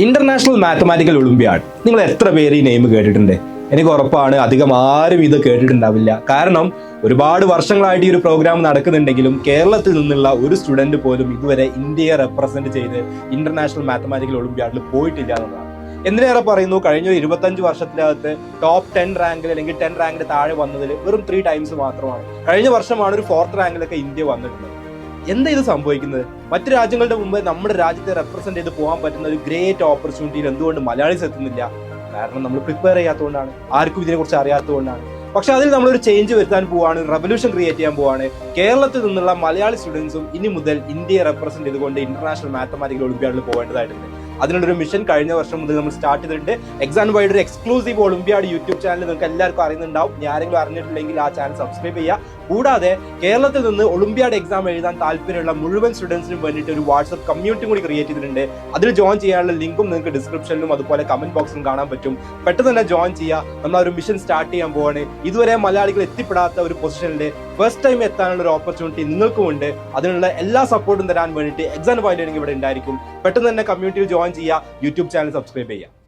International mathematical Olympiad നിങ്ങൾ എത്ര പേര് ഈ നെയിം കേട്ടിട്ടുണ്ട്? എനിക്ക് ഉറപ്പാണ് അധികം ആരും ഇത് കേട്ടിട്ടുണ്ടാവില്ല. കാരണം ഒരുപാട് വർഷങ്ങളായിട്ട് ഈ ഒരു പ്രോഗ്രാം നടക്കുന്നുണ്ടെങ്കിലും കേരളത്തിൽ നിന്നുള്ള ഒരു സ്റ്റുഡന്റ് പോലും ഇതുവരെ ഇന്ത്യയെ റെപ്രസെന്റ് ചെയ്ത് ഇന്റർനാഷണൽ മാത്തമാറ്റിക്കൽ ഒളിമ്പ്യാഡിൽ പോയിട്ടില്ല എന്നതാണ്. എന്തിനേറെ പറയുന്നു, കഴിഞ്ഞ 25 വർഷത്തിനകത്ത് ടോപ്പ് 10 റാങ്കിൽ അല്ലെങ്കിൽ 10 റാങ്കിന് താഴെ വന്നതിൽ വെറും 3 ടൈംസ് മാത്രമാണ്. കഴിഞ്ഞ വർഷമാണ് ഒരു 4th റാങ്കിലൊക്കെ ഇന്ത്യ വന്നിട്ടുള്ളത്. എന്താ ഇത് സംഭവിക്കുന്നത്? മറ്റു രാജ്യങ്ങളുടെ മുമ്പ് നമ്മുടെ രാജ്യത്തെ റെപ്രസെന്റ് ചെയ്ത് പോകാൻ പറ്റുന്ന ഒരു ഗ്രേറ്റ് ഓപ്പർച്യൂണിറ്റിയിൽ എന്തുകൊണ്ട് മലയാളീസ് എത്തുന്നില്ല? കാരണം നമ്മൾ പ്രിപ്പയർ ചെയ്യാത്തതുകൊണ്ടാണ്, ആർക്കും ഇതിനെക്കുറിച്ച് അറിയാത്തതുകൊണ്ടാണ്. പക്ഷെ അതിൽ നമ്മളൊരു ചേഞ്ച് വരുത്താൻ പോവാണ്, റെവല്യൂഷൻ ക്രിയേറ്റ് ചെയ്യാൻ പോവാണ്. കേരളത്തിൽ നിന്നുള്ള മലയാളി സ്റ്റുഡൻസും ഇനി മുതൽ ഇന്ത്യയെ റെപ്രസെന്റ് ചെയ്തുകൊണ്ട് ഇന്റർനാഷണൽ മാത്തമാറ്റിക്കൽ ഒളിമ്പ്യാഡിൽ പോകേണ്ടതായിട്ടുണ്ട്. അതിനുള്ളൊരു മിഷൻ കഴിഞ്ഞ വർഷം മുതൽ നമ്മൾ സ്റ്റാർട്ട് ചെയ്തിട്ടുണ്ട്. എക്സാം വൈഡ് ഒരു എക്സ്ക്ലൂസീവ് ഒളിമ്പ്യാഡ് യൂട്യൂബ് ചാനൽ നിങ്ങൾക്ക് എല്ലാവർക്കും അറിയുന്നുണ്ടാവും. ഇനി ആരെങ്കിലും അറിഞ്ഞിട്ടില്ലെങ്കിൽ ആ ചാനൽ സബ്സ്ക്രൈബ് ചെയ്യുക. കൂടാതെ കേരളത്തിൽ നിന്ന് ഒളിമ്പ്യാഡ് എക്സാം എഴുതാൻ താല്പര്യമുള്ള മുഴുവൻ സ്റ്റുഡൻസിനും വേണ്ടിയിട്ട് ഒരു വാട്സ്ആപ്പ് കമ്മ്യൂണിറ്റി കൂടി ക്രിയേറ്റ് ചെയ്തിട്ടുണ്ട്. അതിൽ ജോയിൻ ചെയ്യാനുള്ള ലിങ്കും നിങ്ങൾക്ക് ഡിസ്ക്രിപ്ഷനിലും അതുപോലെ കമന്റ് ബോക്സിലും കാണാൻ പറ്റും. പെട്ടെന്ന് തന്നെ ജോയിൻ ചെയ്യുക. നമ്മൾ ഒരു മിഷൻ സ്റ്റാർട്ട് ചെയ്യാൻ പോവാണ്. ഇതുവരെ മലയാളികൾ എത്തിപ്പെടാത്ത ഒരു പൊസിഷനിൽ ഫസ്റ്റ് ടൈം എത്താനുള്ള ഒരു ഓപ്പർച്യൂണിറ്റി നിങ്ങൾക്കുമുണ്ട്. അതിനുള്ള എല്ലാ സപ്പോർട്ടും തരാൻ വേണ്ടിയിട്ട് എക്സാം വൈഡ് ഇവിടെ ഉണ്ടായിരിക്കും. പെട്ടെന്ന് തന്നെ കമ്മ്യൂണിറ്റിയിൽ ജോയിൻ ചെയ്യുക, യൂട്യൂബ് ചാനൽ സബ്സ്ക്രൈബ് ചെയ്യുക.